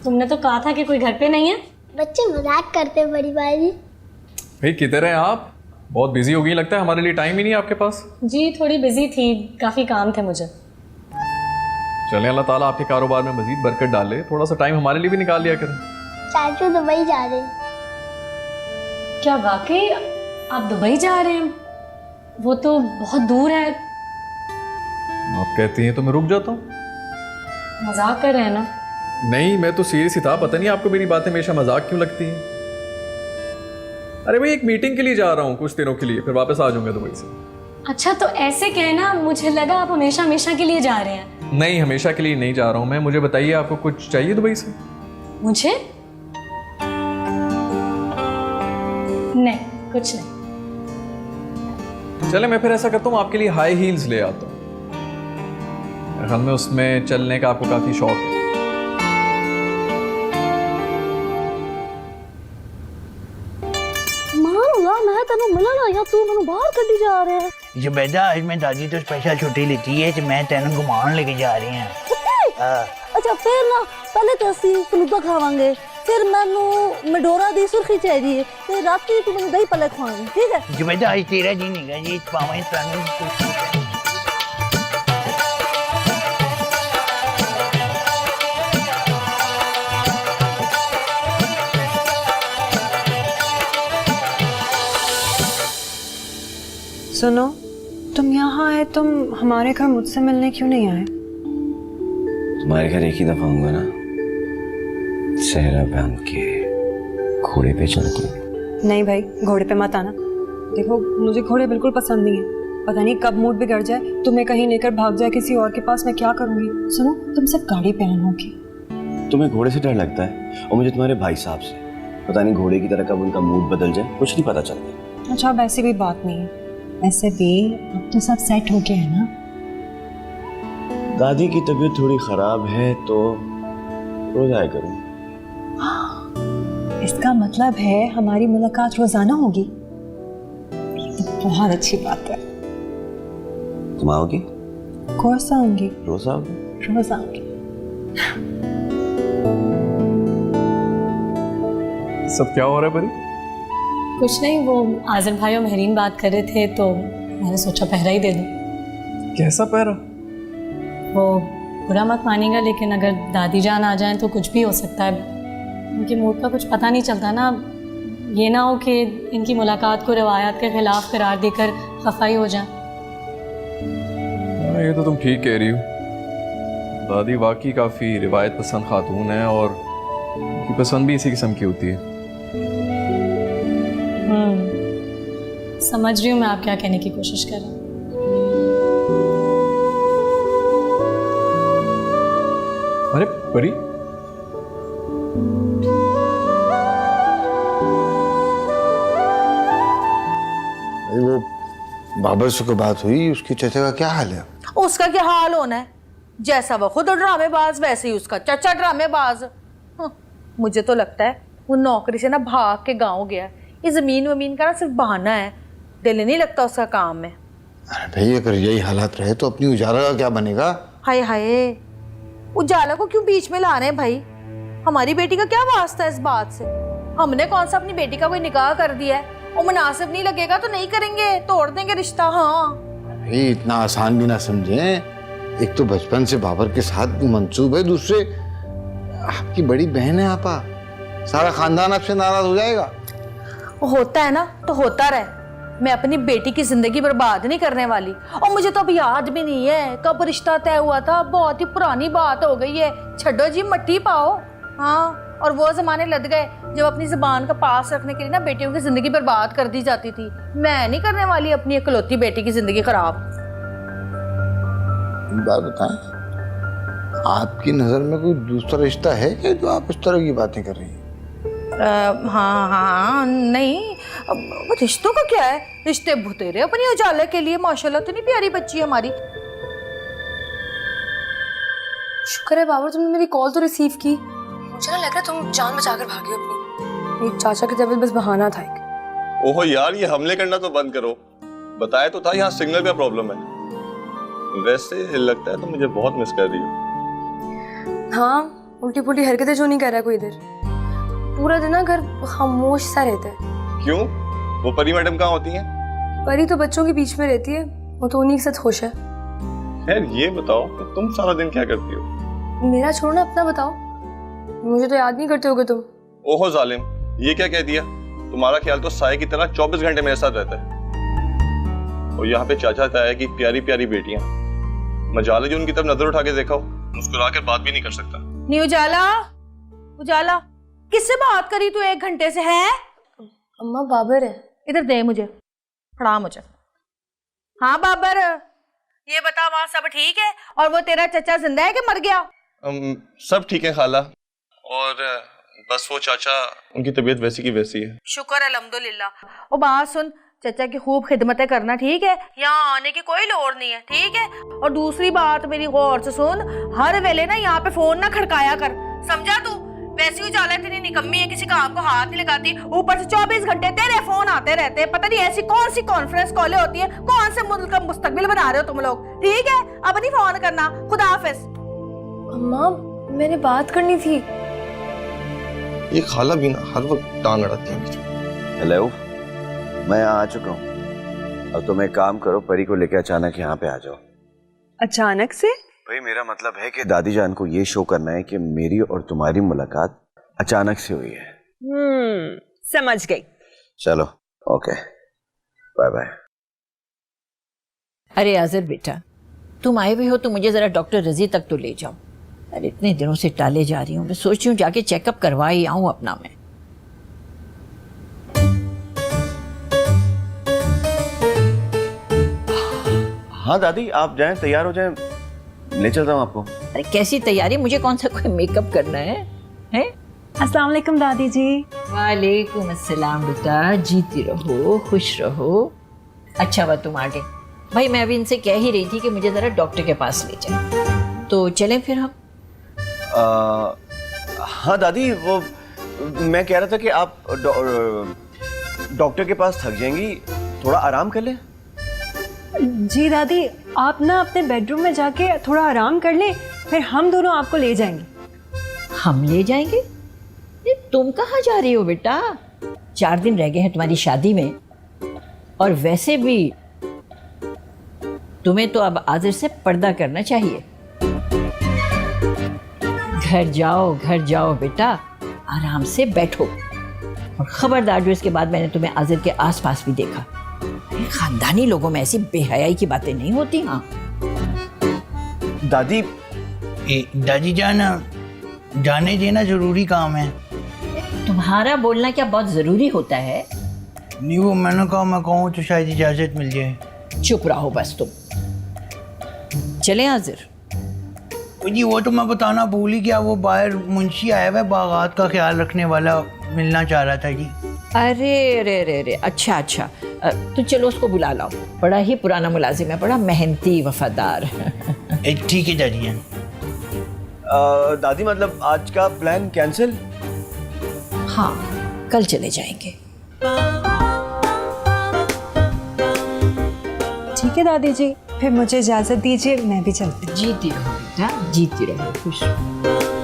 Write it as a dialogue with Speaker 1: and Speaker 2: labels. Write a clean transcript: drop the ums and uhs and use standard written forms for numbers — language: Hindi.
Speaker 1: तुमने तो कहा था कि कोई घर पे नहीं है।
Speaker 2: बच्चे मजाक करते हैं बड़ी बाजी।
Speaker 3: भाई किधर हैं आप? बहुत बिजी हो गई लगता है, हमारे लिए टाइम ही नहीं है आपके पास।
Speaker 1: जी थोड़ी बिजी थी, काफ़ी काम थे मुझे।
Speaker 3: चलें अल्लाह ताला आपके कारोबार में मजीद बरकत डाले, थोड़ा सा टाइम हमारे लिए भी निकाल लिया करें।
Speaker 2: चाचू दुबई जा रहे हैं।
Speaker 1: क्या वाकई आप दुबई जा रहे हैं? वो तो बहुत दूर है।
Speaker 3: आप कहती हैं तो मैं रुक जाता हूँ।
Speaker 1: मजाक कर रहे हैं ना?
Speaker 3: नहीं, मैं तो सीरियस ही था। पता नहीं आपको मेरी बातें हमेशा मजाक क्यों लगती हैं। अरे भाई एक मीटिंग के लिए जा रहा हूँ कुछ दिनों के लिए, फिर वापस आ जाऊंगा दुबई से।
Speaker 1: अच्छा तो ऐसे कहना, मुझे लगा आप हमेशा हमेशा के लिए जा रहे हैं।
Speaker 3: नहीं, हमेशा के लिए नहीं जा रहा हूँ मैं। मुझे बताइए आपको कुछ चाहिए दुबई से?
Speaker 1: मुझे? नहीं, कुछ नहीं।
Speaker 3: चले मैं फिर ऐसा करता हूँ, आपके लिए हाई हील्स ले आता हूँ। मेरे ख्याल में उसमें चलने का आपको काफी शौक है।
Speaker 4: मैं तेन मिलन आया, तू मैं बाहर कड्डी जा रहे हैं।
Speaker 5: जुबैदा आज मैं दादी तो स्पेशल छुट्टी लीती है, मैं तेन घुमाने लेके जा रही हैं।
Speaker 4: अच्छा फिर ना पहले तो ਅਸੀਂ ਫਲੂਦਾ ਖਾਵਾਂਗੇ, फिर मैनू मडोरा दी सुर्खी चाहिए ते राती तू मैनू दही पले खवाएंगे, ठीक है?
Speaker 5: जुबैदा आज तेरा जी नहीं गा जी, पावे तन
Speaker 6: सुनो, तुम यहाँ आए, तुम हमारे घर मुझसे मिलने क्यों नहीं आए?
Speaker 7: तुम्हारे घर एक ही दफा आऊंगा ना, सहरा बांध के घोड़े पे चढ़ के।
Speaker 6: नहीं भाई, घोड़े पे मत आना। देखो मुझे घोड़े बिल्कुल पसंद नहीं है। पता नहीं कब मूड बिगड़ जाए, तुम्हें कहीं लेकर भाग जाए किसी और के पास, मैं क्या करूंगी? सुनो, तुम सिर्फ गाड़ी पे आना होगी।
Speaker 7: तुम्हें घोड़े से डर लगता है और मुझे तुम्हारे भाई साहब से। पता नहीं घोड़े की तरह कब उनका मूड बदल जाए, कुछ नहीं पता चलता।
Speaker 6: अच्छा अब ऐसी भी बात नहीं है। वैसे भी अब तो सब सेट हो गया है ना।
Speaker 7: दादी की तबीयत थोड़ी खराब है तो रोज आया करूँ।
Speaker 6: इसका मतलब है हमारी मुलाकात रोजाना होगी। तो बहुत अच्छी बात है।
Speaker 7: तुम आओगी?
Speaker 6: कोर्स आऊंगी,
Speaker 7: रोज आओगी?
Speaker 6: रोज आऊंगी।
Speaker 3: सब क्या हो रहा है परी?
Speaker 1: कुछ नहीं, वो आज़िम भाई और महरीन बात कर रहे थे तो मैंने सोचा पहरा ही दे दूं।
Speaker 3: कैसा पहरा?
Speaker 1: वो बुरा मत मानेगा, लेकिन अगर दादी जान आ जाएं तो कुछ भी हो सकता है। उनके मूड का कुछ पता नहीं चलता ना। ये ना हो कि इनकी मुलाकात को रवायात के खिलाफ करार देकर खफाई हो जाए।
Speaker 3: ये तो तुम ठीक कह रही हो। दादी वाकई काफ़ी रिवायत पसंद खातून है और उनकी पसंद भी इसी किस्म की होती है।
Speaker 1: समझ रही हूँ मैं आप क्या कहने की कोशिश कर रहे हैं।
Speaker 3: अरे परी,
Speaker 8: वो बाबर से कोई बात हुई, उसकी चचा का क्या हाल है?
Speaker 9: उसका क्या हाल होना है? जैसा वो खुद ड्रामेबाज वैसे ही उसका चचा ड्रामेबाज। मुझे तो लगता है वो नौकरी से ना भाग के गांव गया। ये जमीन वमीन का ना सिर्फ बहाना है, दिल नहीं लगता उसका काम में।
Speaker 8: अरे भाई अगर यही हालात रहे तो अपनी उजाला का क्या बनेगा?
Speaker 9: हाय हाय, उजाला को क्यों बीच में ला रहे हैं भाई? हमारी बेटी का क्या वास्ता है इस बात से? हमने कौन सा अपनी बेटी का कोई निकाह कर दिया है? वो मुनासिब नहीं लगेगा तो नहीं करेंगे, तोड़ देंगे रिश्ता। हाँ
Speaker 8: भाई इतना आसान भी ना समझे। एक तो बचपन से बाबर के साथ मंसूब है, दूसरे आपकी बड़ी बहन है आपा, सारा खानदान आपसे नाराज हो जाएगा।
Speaker 9: होता है ना तो होता रहे, मैं अपनी बेटी की जिंदगी बर्बाद नहीं करने वाली। और मुझे तो अब याद भी नहीं है कब रिश्ता तय हुआ था, बहुत ही पुरानी बात हो गई है। छड्डो जी, मट्टी पाओ। हाँ, और वो जमाने लग गए जब अपनी जुबान का पास रखने के लिए ना बेटियों की जिंदगी बर्बाद कर दी जाती थी। मैं नहीं करने वाली अपनी इकलौती बेटी की जिंदगी खराब।
Speaker 8: एक बात बताएं, आपकी नजर में कोई दूसरा रिश्ता है क्या जो आप इस तरह की बातें कर रही हैं?
Speaker 9: हाँ हाँ, नहीं रिश्तों का क्या है, रिश्ते भुतेरे अपनी उजाले के लिए। माशाल्लाह इतनी प्यारी बच्ची है हमारी।
Speaker 10: शुक्र है बाबर तुमने मेरी कॉल तो रिसीव की। मुझे ना लग रहा तुम जान बचाकर भागे अपनी। एक चाचा की तबीयत बस बहाना था एक।
Speaker 11: ओहो यार, ये हमले करना तो बंद करो। बताया तो था यहाँ सिग्नल का प्रॉब्लम है। वैसे लगता है तो मुझे बहुत मिस कर रही हो।
Speaker 10: हाँ उल्टी पुल्टी हरकतें जो नहीं कर रहा कोई इधर। पूरा दिन ना घर खामोश सा रहता है।
Speaker 11: क्यों? वो परी मैडम कहाँ होती हैं?
Speaker 10: परी तो बच्चों के बीच में रहती है, वो तो उन्हीं के साथ खुश है।
Speaker 11: यार ये बताओ कि तुम सारा दिन क्या करती हो?
Speaker 10: मेरा छोड़ो ना, अपना बताओ। मुझे तो याद नहीं करते होगे तुम।
Speaker 11: ओहो जालिम, ये क्या कह दिया? तुम्हारा ख्याल तो साए की तरह 24 घंटे मेरे साथ रहता है। और यहाँ पे चाचा ताया की प्यारी प्यारी बेटियां, मजाल है जो उनकी तरफ नजर उठा के देखा हो, मुस्कुरा कर बात भी नहीं कर सकता।
Speaker 9: नहीं उजाला, उजाला किससे बात करी तू 1 घंटे से है?
Speaker 10: अम्मा बाबर है।
Speaker 9: इधर दे मुझे, फड़ा मुझे। हाँ बाबर, ये बता वहाँ सब ठीक है? और वो तेरा चचा जिंदा है कि मर गया?
Speaker 11: सब ठीक है खाला, और बस वो चाचा, उनकी तबीयत वैसी की वैसी है।
Speaker 9: शुक्र है अल्हम्दुलिल्लाह। और बात सुन, चचा की खूब खिदमतें करना, ठीक है? यहाँ आने की कोई लोड़ नहीं है, ठीक है? और दूसरी बात मेरी गौर से सुन, हर वेले ना यहाँ पे फोन ना खड़काया कर, समझा तू? वैसी उजाला इतनी निकम्मी है, किसी काम को हाथ नहीं लगाती, ऊपर से 24 घंटे तेरे फोन आते रहते हैं। पता नहीं ऐसी कौन सी कॉन्फ्रेंस कॉलें होती है, कौन से मुल्क का मुस्तकबिल बना रहे हो तुम लोग, ठीक है? अब नहीं फोन करना, खुदा हाफिज।
Speaker 10: अम्मा मैंने बात करनी थी।
Speaker 11: ये खाला भी ना हर वक्त टांग अड़ाती है।
Speaker 7: हेलो, मैं यहाँ आ चुका हूँ। अब तुम एक काम करो, परी को लेकर अचानक यहाँ पे आ जाओ।
Speaker 6: अचानक से?
Speaker 7: भाई मेरा मतलब है कि दादी जान को ये शो करना है कि मेरी और तुम्हारी मुलाकात अचानक से हुई है।
Speaker 6: समझ गई।
Speaker 7: चलो ओके, बाय बाय।
Speaker 12: अरे आज़र बेटा, तुम आए हुए हो तो मुझे जरा डॉक्टर रजी तक तो ले जाओ। अरे इतने दिनों से टाले जा रही हूँ, मैं सोच रही हूँ जाके चेकअप करवा ही आऊँ अपना मैं।
Speaker 7: हाँ दादी, आप जाएं, तैयार हो जाएं, ले चलता हूँ आपको।
Speaker 12: अरे कैसी तैयारी, मुझे कौन सा कोई मेकअप करना है?
Speaker 6: अस्सलाम वालेकुम दादी जी।
Speaker 12: वालेकुम अस्सलाम बेटा, जीती रहो, खुश रहो। अच्छा हुआ तुम आ गए। भाई मैं अभी इनसे कह ही रही थी कि मुझे जरा डॉक्टर के पास ले जाए, तो चलें फिर हम।
Speaker 7: हाँ दादी, वो मैं कह रहा था कि आप डॉक्टर के पास थक जाएंगी, थोड़ा आराम कर लें।
Speaker 6: जी दादी, आप ना अपने बेडरूम में जाके थोड़ा आराम कर लें, फिर हम दोनों आपको ले जाएंगे।
Speaker 12: हम ले जाएंगे? ये तुम कहाँ जा रही हो बेटा? 4 दिन रह गए हैं तुम्हारी शादी में, और वैसे भी तुम्हें तो अब आज़िर से पर्दा करना चाहिए। घर जाओ बेटा, आराम से बैठो। और खबरदार, जो इसके बाद मैंने तुम्हें आज़िर के आसपास भी देखा, खानदानी लोगों में ऐसी बेहयाई की बातें नहीं होती। हाँ
Speaker 5: दादी, दादी जाना, जाने देना जरूरी काम है।
Speaker 12: तुम्हारा बोलना क्या बहुत जरूरी होता है?
Speaker 5: नहीं, वो मैंने कहा मैं कहूँ तो शायद इजाजत मिल जाए।
Speaker 12: चुप रहो बस तुम। चले आज़िर?
Speaker 5: जी वो तो मैं बताना भूल ही गया, वो बाहर मुंशी आया हुआ है, बागात का ख्याल रखने वाला, मिलना चाह रहा था जी।
Speaker 12: अरे रे रे रे, अच्छा अच्छा, तो चलो उसको बुला लाओ। बड़ा ही पुराना मुलाजिम है, बड़ा मेहनती वफादार।
Speaker 5: ठीक है दादी जान।
Speaker 7: दादी मतलब आज का प्लान कैंसिल?
Speaker 12: हाँ, कल चले जाएंगे।
Speaker 6: ठीक है दादी जी, फिर मुझे इजाजत दीजिए, मैं भी चलती हूँ।
Speaker 12: जीती रहो बेटा, जीती रहो, खुश रहो।